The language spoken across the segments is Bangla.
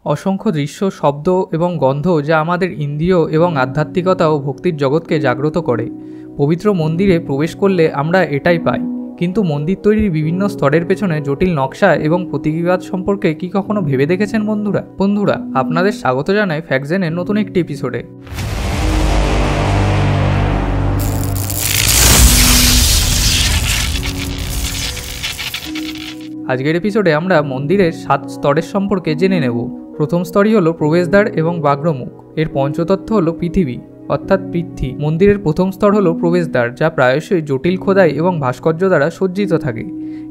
অসংখ্য দৃশ্য, শব্দ এবং গন্ধ যা আমাদের ইন্দ্রিয় এবং আধ্যাত্মিকতা ও ভক্তির জগৎকে জাগ্রত করে। পবিত্র মন্দিরে প্রবেশ করলে আমরা এটাই পাই। কিন্তু মন্দির তৈরির বিভিন্ন স্তরের পেছনে জটিল নকশা এবং প্রতিবাদ সম্পর্কে কি কখনো ভেবে দেখেছেন বন্ধুরা আপনাদের স্বাগত জানাই ফ্যাক্টজেনের নতুন একটি এপিসোডে। আজকের এপিসোডে আমরা মন্দিরের 7 স্তরের সম্পর্কে জেনে নেব। প্রথম স্তরই হলো প্রবেশদ্বার এবং বাগ্রমুখ। এর পঞ্চতত্ত্ব হলো পৃথিবী অর্থাৎ পৃথ্বী। মন্দিরের প্রথম স্তর হলো প্রবেশদ্বার, যা প্রায়শই জটিল খোদাই এবং ভাস্কর্য দ্বারা সজ্জিত থাকে।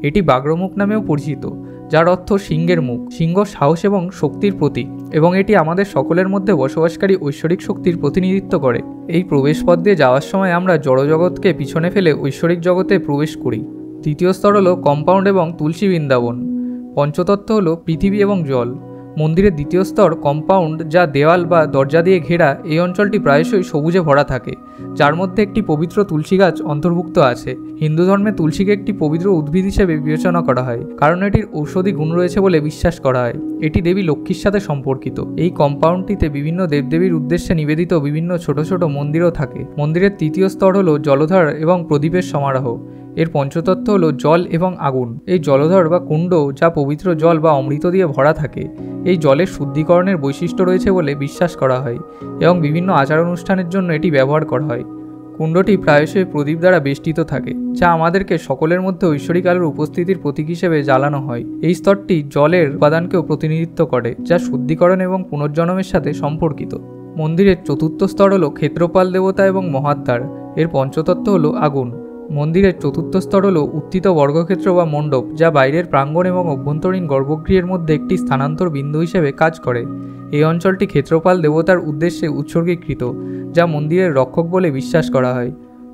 এটি বাগ্রমুখ নামেও পরিচিত, যার অর্থ সিংহের মুখ। সিংহ সাহস এবং শক্তির প্রতীক, এবং এটি আমাদের সকলের মধ্যে বসবাসকারী ঐশ্বরিক শক্তির প্রতিনিধিত্ব করে। এই প্রবেশপথ দিয়ে যাওয়ার সময় আমরা জড়জগৎকে পিছনে ফেলে ঐশ্বরিক জগতে প্রবেশ করি। তৃতীয় স্তর হলো কম্পাউন্ড এবং তুলসী বৃন্দাবন। পঞ্চতত্ত্ব হলো পৃথিবী এবং জল। মন্দিরের দ্বিতীয় স্তর কম্পাউন্ড, যা দেওয়াল বা দরজা দিয়ে ঘেরা। এই অঞ্চলটি প্রায়শই সবুজে ভরা থাকে, যার মধ্যে একটি পবিত্র তুলসী গাছ অন্তর্ভুক্ত আছে। হিন্দু ধর্মে তুলসীকে একটি পবিত্র উদ্ভিদ হিসেবে বিবেচনা করা হয়, কারণ এটির ঔষধি গুণ রয়েছে বলে বিশ্বাস করা হয়। এটি দেবী লক্ষ্মীর সাথে সম্পর্কিত। এই কম্পাউন্ডটিতে বিভিন্ন দেবদেবীর উদ্দেশ্যে নিবেদিত বিভিন্ন ছোট ছোট মন্দিরও থাকে। মন্দিরের তৃতীয় স্তর হলো জলধার এবং প্রদীপের সমারোহ। এর পঞ্চতত্ত্ব হলো জল এবং আগুন। এই জলধর বা কুণ্ড, যা পবিত্র জল বা অমৃত দিয়ে ভরা থাকে, এই জলের শুদ্ধিকরণের বৈশিষ্ট্য রয়েছে বলে বিশ্বাস করা হয়, এবং বিভিন্ন আচার অনুষ্ঠানের জন্য এটি ব্যবহার করা হয়। কুণ্ডটি প্রায়শই প্রদীপ দ্বারা বেষ্টিত থাকে, যা আমাদেরকে সকলের মধ্যে ঐশ্বরিক আলোর উপস্থিতির প্রতীক হিসেবে জ্বালানো হয়। এই স্তরটি জলের উপাদানকেও প্রতিনিধিত্ব করে, যা শুদ্ধিকরণ এবং পুনর্জন্মের সাথে সম্পর্কিত। মন্দিরের চতুর্থ স্তর হলো ক্ষেত্রপাল দেবতা এবং মহাদ্বার। এর পঞ্চতত্ত্ব হলো আগুন। মন্দিরের চতুর্থ স্তর হলো উত্থিত বর্গক্ষেত্র বা মণ্ডপ, যা বাইরের প্রাঙ্গণ এবং অভ্যন্তরীণ গর্ভগৃহের মধ্যে একটি স্থানান্তর বিন্দু হিসেবে কাজ করে। এই অঞ্চলটি ক্ষেত্রপাল দেবতার উদ্দেশ্যে উৎসর্গীকৃত, যা মন্দিরের রক্ষক বলে বিশ্বাস করা হয়।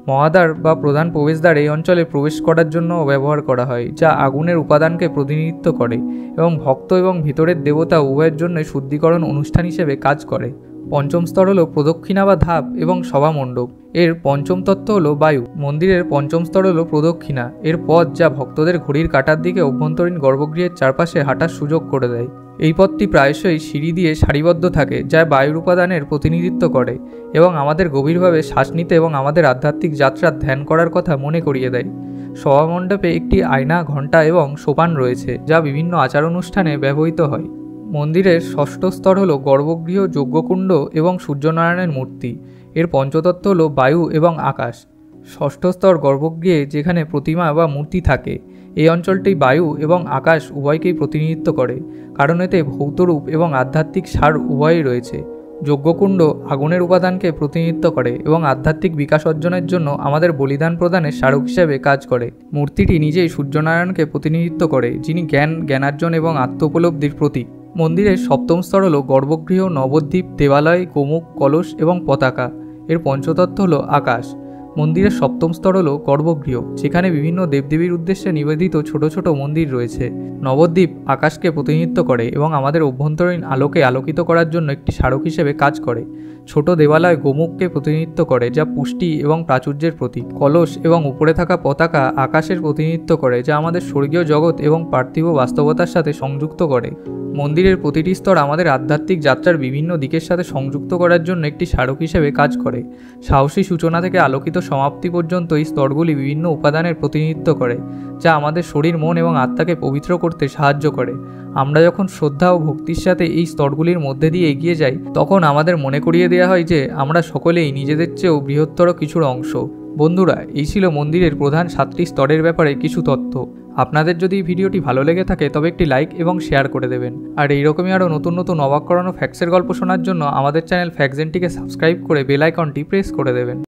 মহাদ্বার বা প্রধান প্রবেশদ্বার এই অঞ্চলে প্রবেশ করার জন্য ব্যবহার করা হয়, যা আগুনের উপাদানকে প্রতিনিধিত্ব করে এবং ভক্ত এবং ভিতরের দেবতা উভয়ের জন্য শুদ্ধিকরণ অনুষ্ঠান হিসেবে কাজ করে। পঞ্চম স্তর হলো প্রদক্ষিণা বা ধাপ এবং সভামণ্ডপ। এর পঞ্চম তত্ত্ব হলো বায়ু। মন্দিরের পঞ্চম স্তর হলো প্রদক্ষিণা। এর পথ, যা ভক্তদের ঘড়ির কাঁটার দিকে অভ্যন্তরীণ গর্ভগৃহের চারপাশে হাঁটার সুযোগ করে দেয়। এই পথটি প্রায়শই সিঁড়ি দিয়ে সারিবদ্ধ থাকে, যা বায়ুর উপাদানের প্রতিনিধিত্ব করে এবং আমাদের গভীরভাবে শ্বাস নিতে এবং আমাদের আধ্যাত্মিক যাত্রার ধ্যান করার কথা মনে করিয়ে দেয়। সভামণ্ডপে একটি আয়না, ঘণ্টা এবং সোপান রয়েছে, যা বিভিন্ন আচার অনুষ্ঠানে ব্যবহৃত হয়। মন্দিরের ষষ্ঠ স্তর হলো গর্ভগৃহ, যজ্ঞকুণ্ড এবং সূর্যনারায়ণের মূর্তি। এর পঞ্চতত্ত্ব হলো বায়ু এবং আকাশ। ষষ্ঠ স্তর গর্ভগৃহে, যেখানে প্রতিমা বা মূর্তি থাকে। এই অঞ্চলটি বায়ু এবং আকাশ উভয়কেই প্রতিনিধিত্ব করে, কারণ এতে ভৌতরূপ এবং আধ্যাত্মিক সার উভয়ই রয়েছে। যজ্ঞকুণ্ড আগুনের উপাদানকে প্রতিনিধিত্ব করে এবং আধ্যাত্মিক বিকাশ অর্জনের জন্য আমাদের বলিদান প্রদানের স্মারক হিসেবে কাজ করে। মূর্তিটি নিজেই সূর্যনারায়ণকে প্রতিনিধিত্ব করে, যিনি জ্ঞান, জ্ঞানার্জন এবং আত্মোপলব্ধির প্রতীক। মন্দিরের সপ্তম স্তর হলো গর্ভগৃহ, নবদ্বীপ, দেবালয়, গোমুখ, কলস এবং পতাকা। এর পঞ্চতত্ত্ব হলো আকাশ। মন্দিরের সপ্তম স্তর হলো গর্ভগৃহ, যেখানে বিভিন্ন দেবদেবীর উদ্দেশ্যে নিবেদিত ছোট ছোট মন্দির রয়েছে। নবদ্বীপ আকাশকে প্রতিনিধিত্ব করে এবং আমাদের অভ্যন্তরীণ আলোকে আলোকিত করার জন্য একটি স্মারক হিসেবে কাজ করে। ছোট দেবালয় গোমুখকে প্রতিনিধিত্ব করে, যা পুষ্টি এবং প্রাচুর্যের প্রতীক। কলস এবং উপরে থাকা পতাকা আকাশের প্রতিনিধিত্ব করে, যা আমাদের স্বর্গীয় জগৎ এবং পার্থিব বাস্তবতার সাথে সংযুক্ত করে। মন্দিরের প্রতিটি স্তর আমাদের আধ্যাত্মিক যাত্রার বিভিন্ন দিকের সাথে সংযুক্ত করার জন্য একটি স্মারক হিসেবে কাজ করে। সাহসী সূচনা থেকে আলোকিত সমাপ্তি পর্যন্ত এই স্তরগুলি বিভিন্ন উপাদানের প্রতিনিধিত্ব করে, যা আমাদের শরীর, মন এবং আত্মাকে পবিত্র করতে সাহায্য করে। আমরা যখন শ্রদ্ধা ও ভক্তির সাথে এই স্তরগুলির মধ্যে দিয়ে এগিয়ে যাই, তখন আমাদের মনে করিয়ে দেওয়া হয় যে আমরা সকলেই নিজেদের চেয়েও বৃহত্তর কিছুর অংশ। বন্ধুরা, এই ছিল মন্দিরের প্রধান 7টি স্তরের ব্যাপারে কিছু তথ্য। আপনাদের যদি ভিডিওটি ভালো লেগে থাকে তবে একটি লাইক এবং শেয়ার করে দেবেন। আর এইরকমই আরও নতুন নতুন অবাক করানো ফ্যাক্টসের গল্প শোনার জন্য আমাদের চ্যানেল ফ্যাক্টজেনটিকে সাবস্ক্রাইব করে বেল আইকনটি প্রেস করে দেবেন।